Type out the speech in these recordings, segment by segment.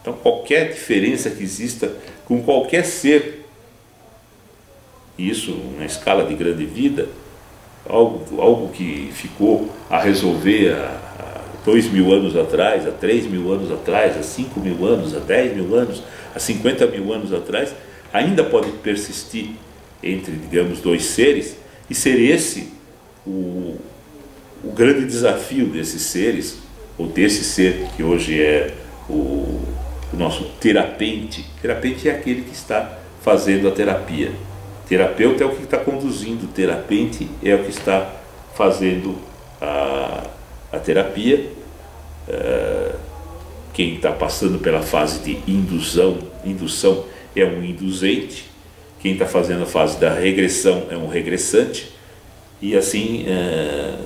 Então qualquer diferença que exista com qualquer ser, isso na escala de grande vida, algo que ficou a resolver há 2.000 anos atrás, há 3.000 anos atrás, há 5.000 anos, há 10.000 anos, há 50.000 anos atrás, ainda pode persistir entre, digamos, dois seres, e ser esse o grande desafio desses seres, ou desse ser que hoje é o nosso terapente. Terapente é aquele que está fazendo a terapia. Terapeuta é o que está conduzindo, terapente é o que está fazendo a terapia. Quem está passando pela fase de indução é um induzente, quem está fazendo a fase da regressão é um regressante, e assim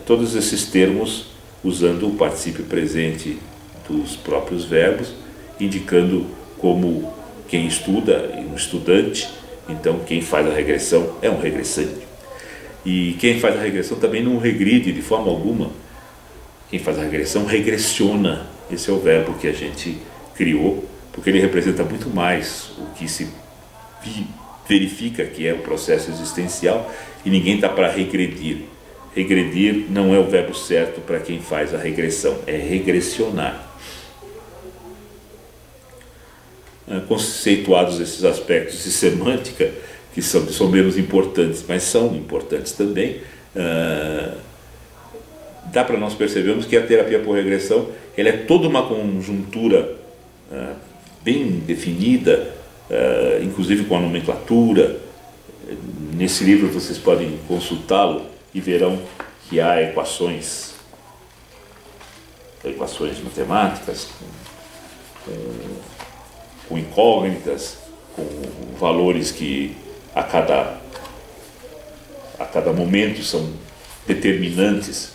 todos esses termos usando o particípio presente dos próprios verbos, indicando como quem estuda, um estudante. Então quem faz a regressão é um regressante, e quem faz a regressão também não regride de forma alguma. Quem faz a regressão regressiona. Esse é o verbo que a gente criou, porque ele representa muito mais o que se verifica que é o processo existencial, e ninguém está para regredir. Regredir não é o verbo certo para quem faz a regressão, é regressionar. Conceituados esses aspectos de semântica, que são menos importantes, mas são importantes também, dá para nós percebermos que a terapia por regressão ela é toda uma conjuntura bem definida, inclusive com a nomenclatura. Nesse livro vocês podem consultá-lo e verão que há equações matemáticas, com incógnitas, com valores que a cada momento são determinantes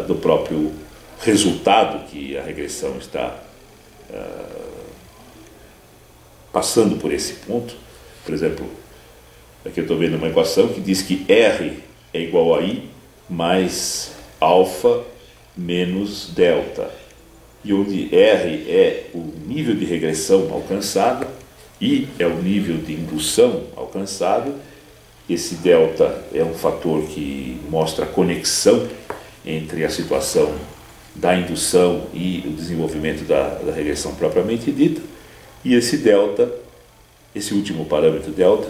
do próprio resultado que a regressão está passando por esse ponto. Por exemplo, aqui eu estou vendo uma equação que diz que R é igual a I mais alfa menos delta, e onde R é o nível de regressão alcançado, I é o nível de indução alcançado. Esse delta é um fator que mostra a conexão entre a situação da indução e o desenvolvimento da regressão propriamente dita. E esse delta, esse último parâmetro delta,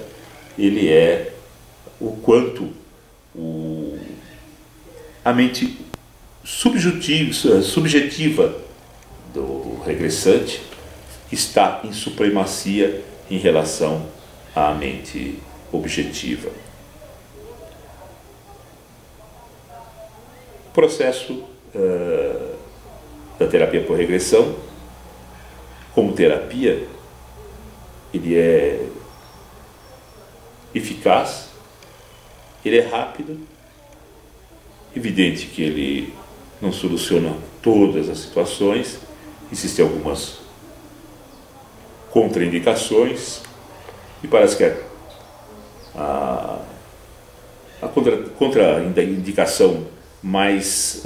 ele é o quanto a mente subjetiva do regressante está em supremacia em relação à mente objetiva. O processo da terapia por regressão, como terapia, ele é eficaz, ele é rápido. Evidente que ele não soluciona todas as situações, existem algumas contraindicações, e parece que a contraindicação mais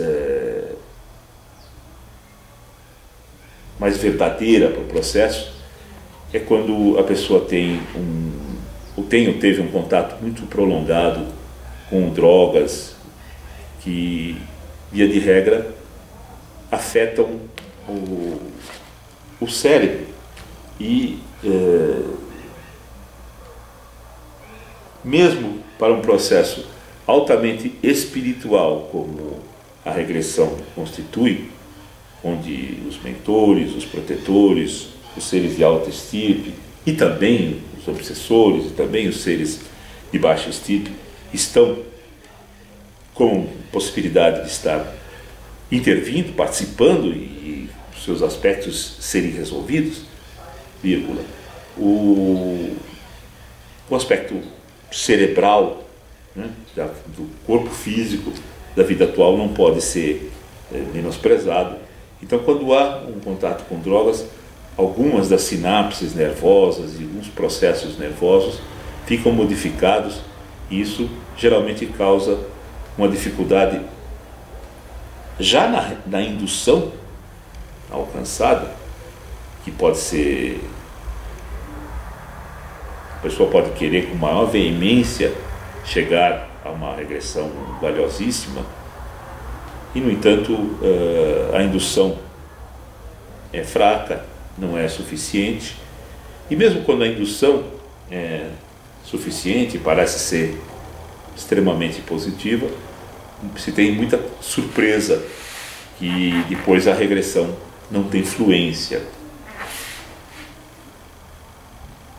verdadeira para o processo é quando a pessoa teve um contato muito prolongado com drogas que, via de regra, afetam o cérebro, e mesmo para um processo altamente espiritual como a regressão constitui, onde os mentores, os protetores, os seres de alta estirpe, e também os obsessores, e também os seres de baixa estirpe, estão com possibilidade de estar intervindo, participando, e seus aspectos serem resolvidos, vírgula. O aspecto cerebral, né, do corpo físico da vida atual não pode ser menosprezado. Então, quando há um contato com drogas, algumas das sinapses nervosas e alguns processos nervosos ficam modificados, e isso geralmente causa uma dificuldade já na indução alcançada, que pode ser... A pessoa pode querer com maior veemência chegar a uma regressão valiosíssima e, no entanto, a indução é fraca, não é suficiente. E mesmo quando a indução é suficiente, parece ser extremamente positiva, se tem muita surpresa que depois a regressão não tem fluência.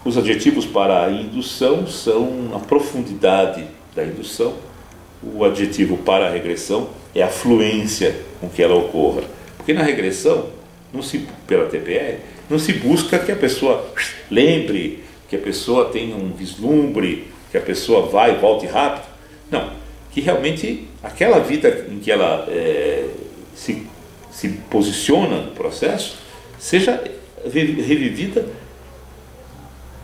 Os adjetivos para a indução são a profundidade da indução. O adjetivo para a regressão é a fluência com que ela ocorra. Porque na regressão, pela TPR, não se busca que a pessoa lembre, que a pessoa tenha um vislumbre, que a pessoa vá e volte rápido. Não, que realmente aquela vida em que ela se posiciona no processo seja revivida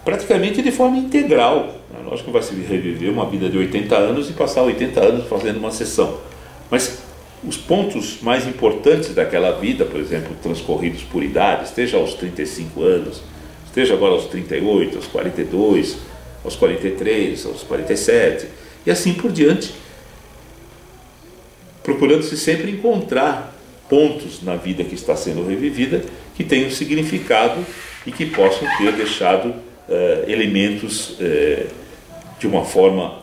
praticamente de forma integral. Lógico que não vai se reviver uma vida de 80 anos e passar 80 anos fazendo uma sessão, mas os pontos mais importantes daquela vida, por exemplo, transcorridos por idade, esteja aos 35 anos, esteja agora aos 38, aos 42, aos 43, aos 47, e assim por diante, procurando-se sempre encontrar pontos na vida que está sendo revivida que tenham significado e que possam ter deixado elementos de uma forma,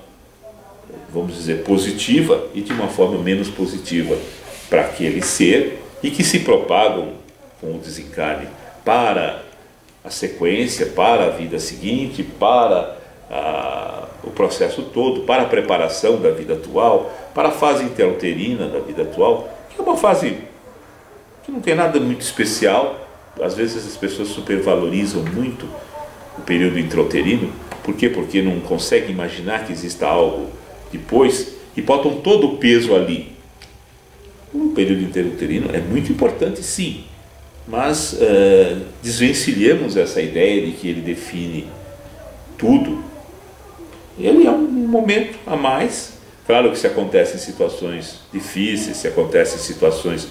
vamos dizer, positiva e de uma forma menos positiva para aquele ser e que se propagam com o desencarne para a sequência, para a vida seguinte, para o processo todo, para a preparação da vida atual, para a fase interuterina da vida atual, que é uma fase que não tem nada muito especial. Às vezes as pessoas supervalorizam muito o período intrauterino. Por quê? Porque não conseguem imaginar que exista algo depois e botam todo o peso ali. O período interuterino é muito importante, sim, mas desvencilhemos essa ideia de que ele define tudo. Ele é um momento a mais. Claro que se acontecem situações difíceis, se acontecem situações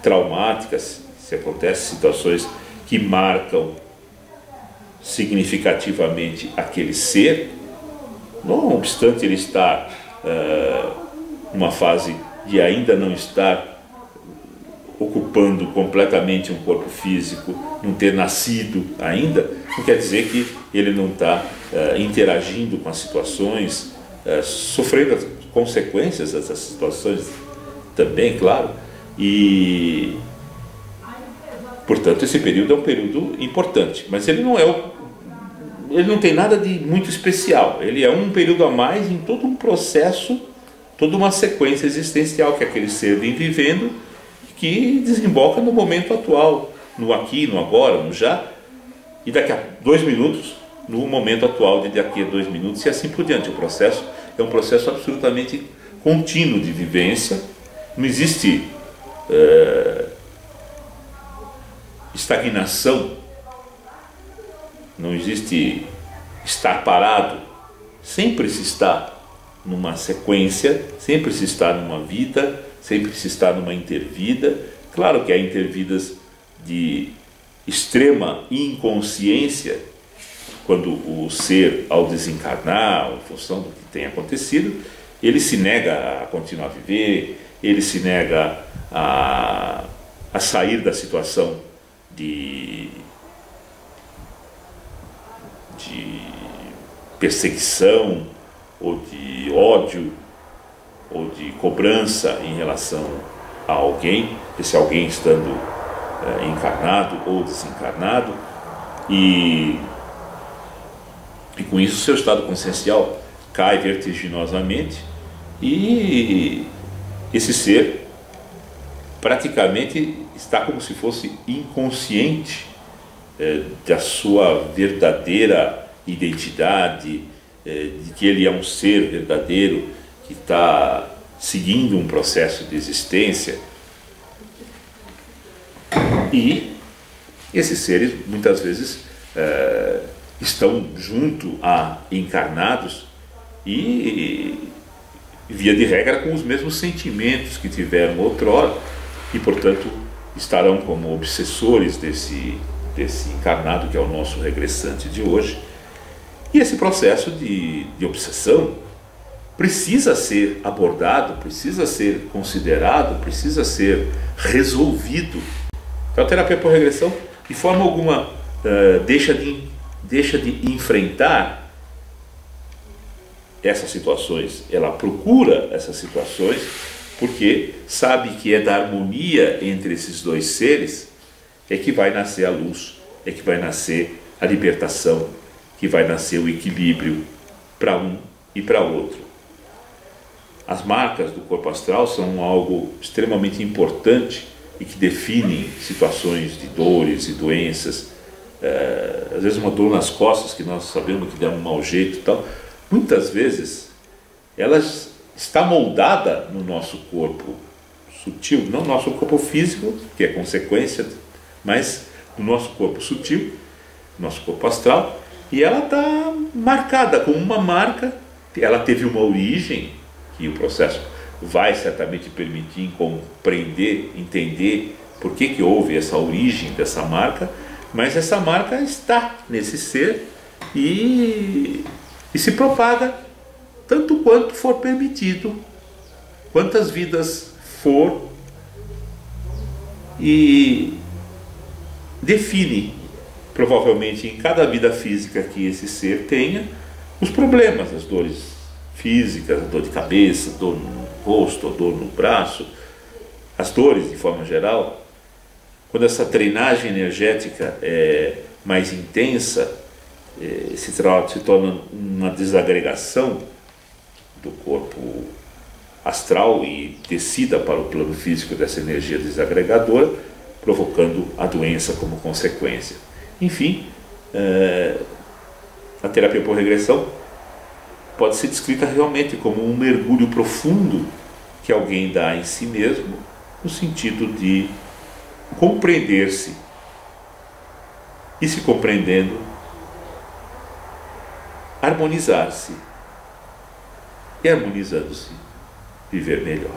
traumáticas, se acontecem situações que marcam significativamente aquele ser, não obstante ele estar numa fase de ainda não estar ocupando completamente um corpo físico, não ter nascido ainda, não quer dizer que ele não está interagindo com as situações, sofrendo as consequências dessas situações também, claro, e portanto esse período é um período importante, mas ele não tem nada de muito especial. Ele é um período a mais em todo um processo, toda uma sequência existencial que aquele ser vem vivendo, que desemboca no momento atual, no aqui, no agora, no já, e daqui a 2 minutos, no momento atual de daqui a 2 minutos, e assim por diante. O processo é um processo absolutamente contínuo de vivência. Não existe estagnação, não existe estar parado. Sempre se está numa sequência, sempre se está numa vida, sempre se está numa intervida. Claro que há intervidas de extrema inconsciência, quando o ser, ao desencarnar, em função do que tem acontecido, ele se nega a continuar a viver, ele se nega a sair da situação de perseguição, ou de ódio, ou de cobrança em relação a alguém, esse alguém estando encarnado ou desencarnado, e com isso seu estado consciencial cai vertiginosamente, e esse ser praticamente está como se fosse inconsciente da sua verdadeira identidade, de que ele é um ser verdadeiro que está seguindo um processo de existência. E esses seres muitas vezes estão junto a encarnados e, via de regra, com os mesmos sentimentos que tiveram outrora, e portanto estarão como obsessores desse desse encarnado, que é o nosso regressante de hoje. E esse processo de obsessão precisa ser abordado, precisa ser considerado, precisa ser resolvido. Então a terapia por regressão, de forma alguma, deixa de enfrentar essas situações. Ela procura essas situações porque sabe que é da harmonia entre esses dois seres é que vai nascer a luz, é que vai nascer a libertação, que vai nascer o equilíbrio para um e para outro. As marcas do corpo astral são algo extremamente importante e que definem situações de dores e doenças. Às vezes uma dor nas costas, que nós sabemos que dá um mau jeito e tal, muitas vezes ela está moldada no nosso corpo sutil, não no nosso corpo físico, que é consequência, mas no nosso corpo sutil, nosso corpo astral, e ela está marcada com uma marca. Ela teve uma origem, que o processo vai certamente permitir compreender, entender por que houve essa origem dessa marca, mas essa marca está nesse ser e se propaga tanto quanto for permitido, quantas vidas for, e define provavelmente em cada vida física que esse ser tenha os problemas, as dores físicas, a dor de cabeça, a dor no rosto, a dor no braço, as dores de forma geral. Quando essa drenagem energética é mais intensa, se torna uma desagregação do corpo astral e descida para o plano físico dessa energia desagregadora, provocando a doença como consequência. Enfim, a terapia por regressão pode ser descrita realmente como um mergulho profundo que alguém dá em si mesmo, no sentido de compreender-se e, se compreendendo, harmonizar-se e, harmonizando-se, viver melhor.